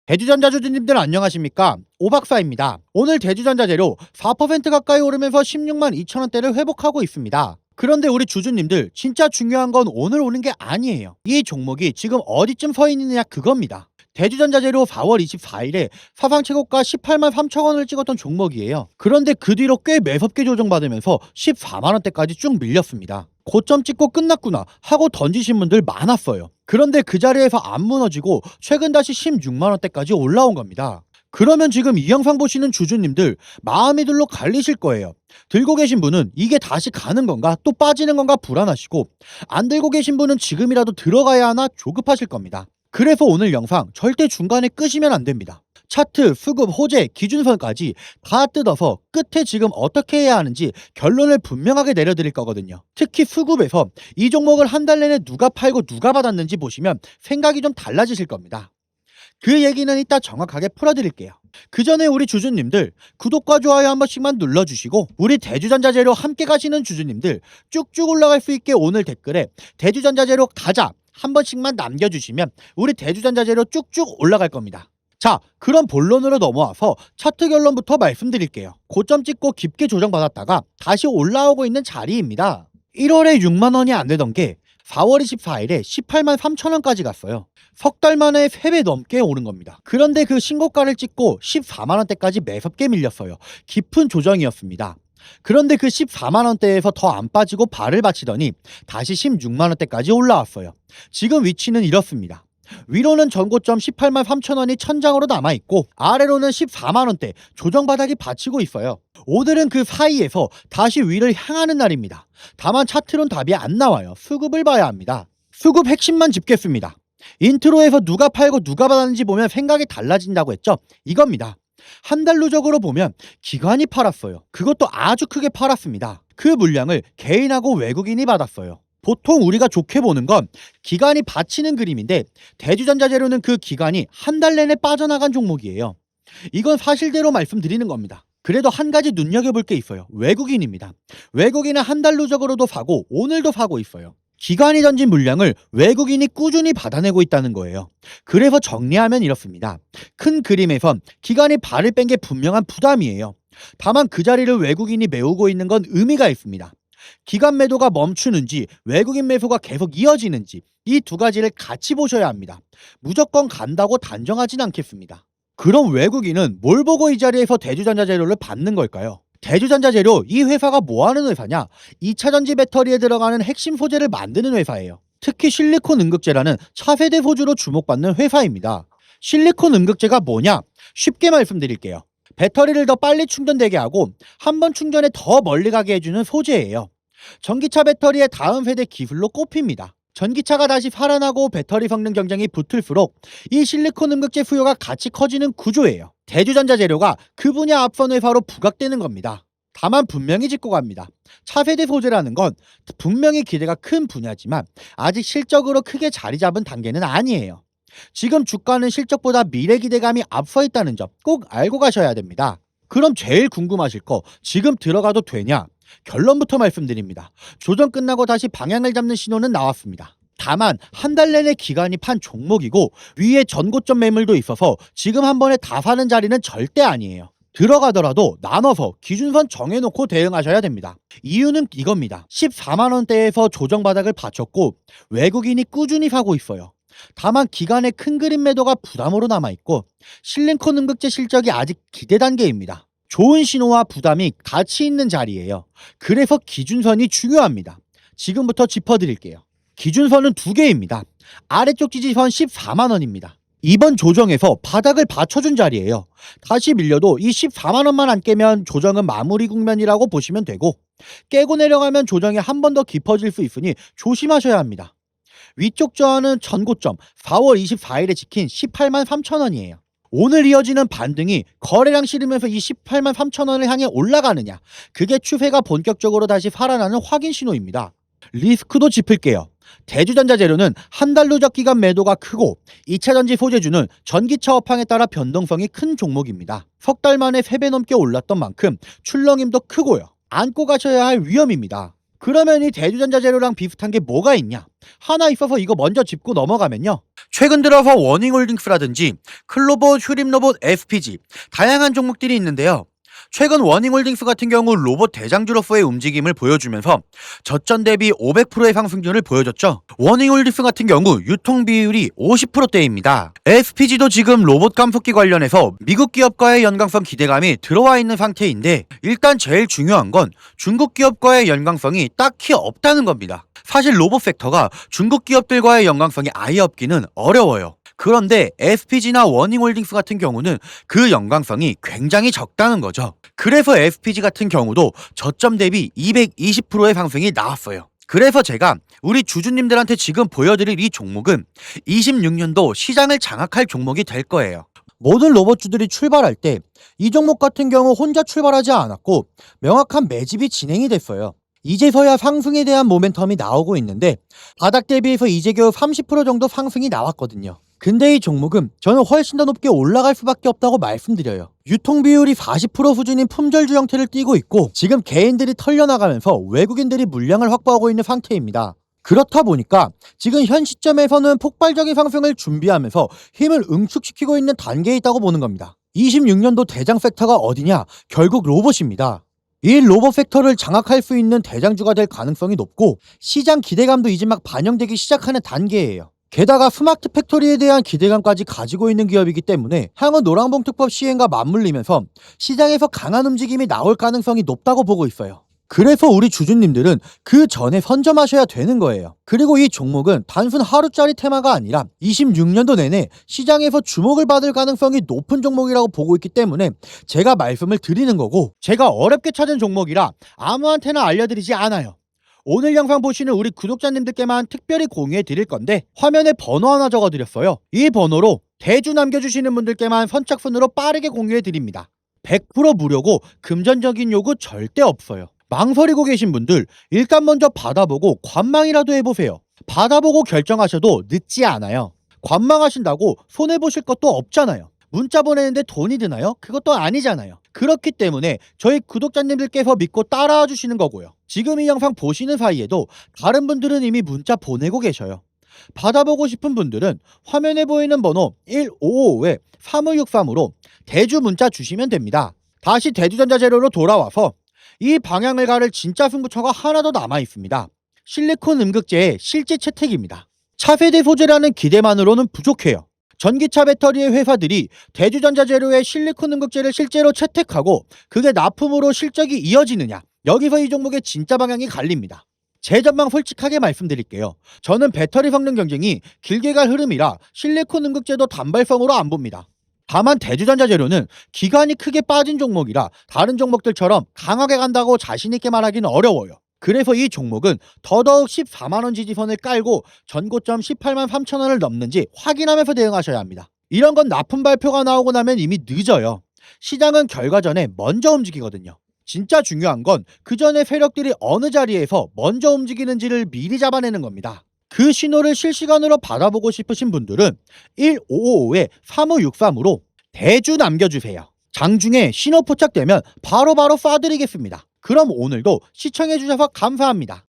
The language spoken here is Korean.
대주전자주주님들 안녕하십니까? 오박사입니다. 오늘 대주전자재료 4% 가까이 오르면서 16만 2천원대를 회복하고 있습니다. 그런데 우리 주주님들 진짜 중요한 건 오늘 오는 게 아니에요. 이 종목이 지금 어디쯤 서 있느냐 그겁니다. 대주전자재료 4월 24일에 사상 최고가 18만 3천 원을 찍었던 종목이에요. 그런데 그 뒤로 꽤 매섭게 조정받으면서 14만 원대까지 쭉 밀렸습니다. 고점 찍고 끝났구나 하고 던지신 분들 많았어요. 그런데 그 자리에서 안 무너지고 최근 다시 16만 원대까지 올라온 겁니다. 그러면 지금 이 영상 보시는 주주님들 마음이 들로 갈리실 거예요. 들고 계신 분은 이게 다시 가는 건가 또 빠지는 건가 불안하시고, 안 들고 계신 분은 지금이라도 들어가야 하나 조급하실 겁니다. 그래서 오늘 영상 절대 중간에 끄시면 안 됩니다. 차트, 수급, 호재, 기준선까지 다 뜯어서 끝에 지금 어떻게 해야 하는지 결론을 분명하게 내려드릴 거거든요. 특히 수급에서 이 종목을 한 달 내내 누가 팔고 누가 받았는지 보시면 생각이 좀 달라지실 겁니다. 그 얘기는 이따 정확하게 풀어드릴게요. 그 전에 우리 주주님들 구독과 좋아요 한 번씩만 눌러주시고, 우리 대주전자재료 함께 가시는 주주님들 쭉쭉 올라갈 수 있게 오늘 댓글에 대주전자재료 가자 한 번씩만 남겨주시면 우리 대주전자재료 쭉쭉 올라갈 겁니다. 자, 그럼 본론으로 넘어와서 차트 결론부터 말씀드릴게요. 고점 찍고 깊게 조정받았다가 다시 올라오고 있는 자리입니다. 1월에 6만 원이 안 되던 게 4월 24일에 18만 3천 원까지 갔어요. 석 달 만에 3배 넘게 오른 겁니다. 그런데 그 신고가를 찍고 14만 원대까지 매섭게 밀렸어요. 깊은 조정이었습니다. 그런데 그 14만 원대에서 더 안 빠지고 발을 받치더니 다시 16만 원대까지 올라왔어요. 지금 위치는 이렇습니다. 위로는 전고점 18만 3천 원이 천장으로 남아있고, 아래로는 14만 원대 조정바닥이 받치고 있어요. 오늘은 그 사이에서 다시 위를 향하는 날입니다. 다만 차트론 답이 안 나와요. 수급을 봐야 합니다. 수급 핵심만 짚겠습니다. 인트로에서 누가 팔고 누가 받았는지 보면 생각이 달라진다고 했죠? 이겁니다. 한 달 누적으로 보면 기관이 팔았어요. 그것도 아주 크게 팔았습니다. 그 물량을 개인하고 외국인이 받았어요. 보통 우리가 좋게 보는 건 기관이 받치는 그림인데, 대주전자재료는 그 기관이 한 달 내내 빠져나간 종목이에요. 이건 사실대로 말씀드리는 겁니다. 그래도 한 가지 눈여겨볼 게 있어요. 외국인입니다. 외국인은 한 달 누적으로도 사고 오늘도 사고 있어요. 기관이 던진 물량을 외국인이 꾸준히 받아내고 있다는 거예요. 그래서 정리하면 이렇습니다. 큰 그림에선 기관이 발을 뺀 게 분명한 부담이에요. 다만 그 자리를 외국인이 메우고 있는 건 의미가 있습니다. 기관 매도가 멈추는지 외국인 매수가 계속 이어지는지 이 두 가지를 같이 보셔야 합니다. 무조건 간다고 단정하진 않겠습니다. 그럼 외국인은 뭘 보고 이 자리에서 대주전자재료를 받는 걸까요? 대주전자재료, 이 회사가 뭐 하는 회사냐? 2차전지 배터리에 들어가는 핵심 소재를 만드는 회사예요. 특히 실리콘 음극재라는 차세대 소주로 주목받는 회사입니다. 실리콘 음극재가 뭐냐? 쉽게 말씀드릴게요. 배터리를 더 빨리 충전되게 하고 한 번 충전에 더 멀리 가게 해주는 소재예요. 전기차 배터리의 다음 세대 기술로 꼽힙니다. 전기차가 다시 살아나고 배터리 성능 경쟁이 붙을수록 이 실리콘 음극재 수요가 같이 커지는 구조예요. 대주전자재료가 그 분야 앞선 회사로 부각되는 겁니다. 다만 분명히 짚고 갑니다. 차세대 소재라는 건 분명히 기대가 큰 분야지만 아직 실적으로 크게 자리 잡은 단계는 아니에요. 지금 주가는 실적보다 미래 기대감이 앞서 있다는 점 꼭 알고 가셔야 됩니다. 그럼 제일 궁금하실 거, 지금 들어가도 되냐? 결론부터 말씀드립니다. 조정 끝나고 다시 방향을 잡는 신호는 나왔습니다. 다만 한 달 내내 기관이 판 종목이고 위에 전고점 매물도 있어서 지금 한 번에 다 사는 자리는 절대 아니에요. 들어가더라도 나눠서 기준선 정해놓고 대응하셔야 됩니다. 이유는 이겁니다. 14만 원대에서 조정 바닥을 받쳤고 외국인이 꾸준히 사고 있어요. 다만 기관의 큰 그림 매도가 부담으로 남아있고 실리콘 음극재 실적이 아직 기대 단계입니다. 좋은 신호와 부담이 같이 있는 자리예요. 그래서 기준선이 중요합니다. 지금부터 짚어드릴게요. 기준선은 두 개입니다. 아래쪽 지지선 14만 원입니다. 이번 조정에서 바닥을 받쳐준 자리예요. 다시 밀려도 이 14만 원만 안 깨면 조정은 마무리 국면이라고 보시면 되고, 깨고 내려가면 조정이 한 번 더 깊어질 수 있으니 조심하셔야 합니다. 위쪽 저하는 전고점 4월 24일에 지킨 18만 3천 원이에요. 오늘 이어지는 반등이 거래량 실으면서 이 18만 3천 원을 향해 올라가느냐, 그게 추세가 본격적으로 다시 살아나는 확인 신호입니다. 리스크도 짚을게요. 대주전자재료는 한 달 누적 기간 매도가 크고 2차전지 소재주는 전기차 업황에 따라 변동성이 큰 종목입니다. 석 달 만에 3배 넘게 올랐던 만큼 출렁임도 크고요. 안고 가셔야 할 위험입니다. 그러면 이 대주전자재료랑 비슷한 게 뭐가 있냐? 하나 있어서 이거 먼저 짚고 넘어가면요. 최근 들어서 워닝홀딩스라든지 클로버, 휴림로봇, SPG 다양한 종목들이 있는데요. 최근 워닝홀딩스 같은 경우 로봇 대장주로서의 움직임을 보여주면서 저점 대비 500%의 상승률을 보여줬죠. 워닝홀딩스 같은 경우 유통 비율이 50%대입니다. SPG도 지금 로봇 감속기 관련해서 미국 기업과의 연관성 기대감이 들어와 있는 상태인데, 일단 제일 중요한 건 중국 기업과의 연관성이 딱히 없다는 겁니다. 사실 로봇 섹터가 중국 기업들과의 연관성이 아예 없기는 어려워요. 그런데 SPG나 워닝홀딩스 같은 경우는 그 연관성이 굉장히 적다는 거죠. 그래서 SPG 같은 경우도 저점 대비 220%의 상승이 나왔어요. 그래서 제가 우리 주주님들한테 지금 보여드릴 이 종목은 26년도 시장을 장악할 종목이 될 거예요. 모든 로봇주들이 출발할 때 이 종목 같은 경우 혼자 출발하지 않았고 명확한 매집이 진행이 됐어요. 이제서야 상승에 대한 모멘텀이 나오고 있는데 바닥 대비해서 이제 겨우 30% 정도 상승이 나왔거든요. 근데 이 종목은 저는 훨씬 더 높게 올라갈 수밖에 없다고 말씀드려요. 유통 비율이 40% 수준인 품절주 형태를 띠고 있고 지금 개인들이 털려나가면서 외국인들이 물량을 확보하고 있는 상태입니다. 그렇다 보니까 지금 현 시점에서는 폭발적인 상승을 준비하면서 힘을 응축시키고 있는 단계에 있다고 보는 겁니다. 26년도 대장 섹터가 어디냐? 결국 로봇입니다. 이 로봇 섹터를 장악할 수 있는 대장주가 될 가능성이 높고 시장 기대감도 이제 막 반영되기 시작하는 단계예요. 게다가 스마트 팩토리에 대한 기대감까지 가지고 있는 기업이기 때문에 향후 노란봉 특법 시행과 맞물리면서 시장에서 강한 움직임이 나올 가능성이 높다고 보고 있어요. 그래서 우리 주주님들은 그 전에 선점하셔야 되는 거예요. 그리고 이 종목은 단순 하루짜리 테마가 아니라 26년도 내내 시장에서 주목을 받을 가능성이 높은 종목이라고 보고 있기 때문에 제가 말씀을 드리는 거고, 제가 어렵게 찾은 종목이라 아무한테나 알려드리지 않아요. 오늘 영상 보시는 우리 구독자님들께만 특별히 공유해 드릴 건데 화면에 번호 하나 적어 드렸어요. 이 번호로 대주 남겨주시는 분들께만 선착순으로 빠르게 공유해 드립니다. 100% 무료고 금전적인 요구 절대 없어요. 망설이고 계신 분들 일단 먼저 받아보고 관망이라도 해보세요. 받아보고 결정하셔도 늦지 않아요. 관망하신다고 손해보실 것도 없잖아요. 문자 보내는데 돈이 드나요? 그것도 아니잖아요. 그렇기 때문에 저희 구독자님들께서 믿고 따라와 주시는 거고요. 지금 이 영상 보시는 사이에도 다른 분들은 이미 문자 보내고 계셔요. 받아보고 싶은 분들은 화면에 보이는 번호 1555-3563으로 대주 문자 주시면 됩니다. 다시 대주전자 재료로 돌아와서 이 방향을 가를 진짜 승부처가 하나 더 남아 있습니다. 실리콘 음극재의 실제 채택입니다. 차세대 소재라는 기대만으로는 부족해요. 전기차 배터리의 회사들이 대주전자 재료의 실리콘 음극재를 실제로 채택하고 그게 납품으로 실적이 이어지느냐, 여기서 이 종목의 진짜 방향이 갈립니다. 제 전망 솔직하게 말씀드릴게요. 저는 배터리 성능 경쟁이 길게 갈 흐름이라 실리콘 음극재도 단발성으로 안 봅니다. 다만 대주전자 재료는 기간이 크게 빠진 종목이라 다른 종목들처럼 강하게 간다고 자신있게 말하기는 어려워요. 그래서 이 종목은 더더욱 14만원 지지선을 깔고 전고점 18만 3천원을 넘는지 확인하면서 대응하셔야 합니다. 이런 건 납품 발표가 나오고 나면 이미 늦어요. 시장은 결과 전에 먼저 움직이거든요. 진짜 중요한 건 그 전에 세력들이 어느 자리에서 먼저 움직이는지를 미리 잡아내는 겁니다. 그 신호를 실시간으로 받아보고 싶으신 분들은 1555-3563으로 대주 남겨주세요. 장중에 신호 포착되면 바로바로 쏴드리겠습니다. 그럼 오늘도 시청해주셔서 감사합니다.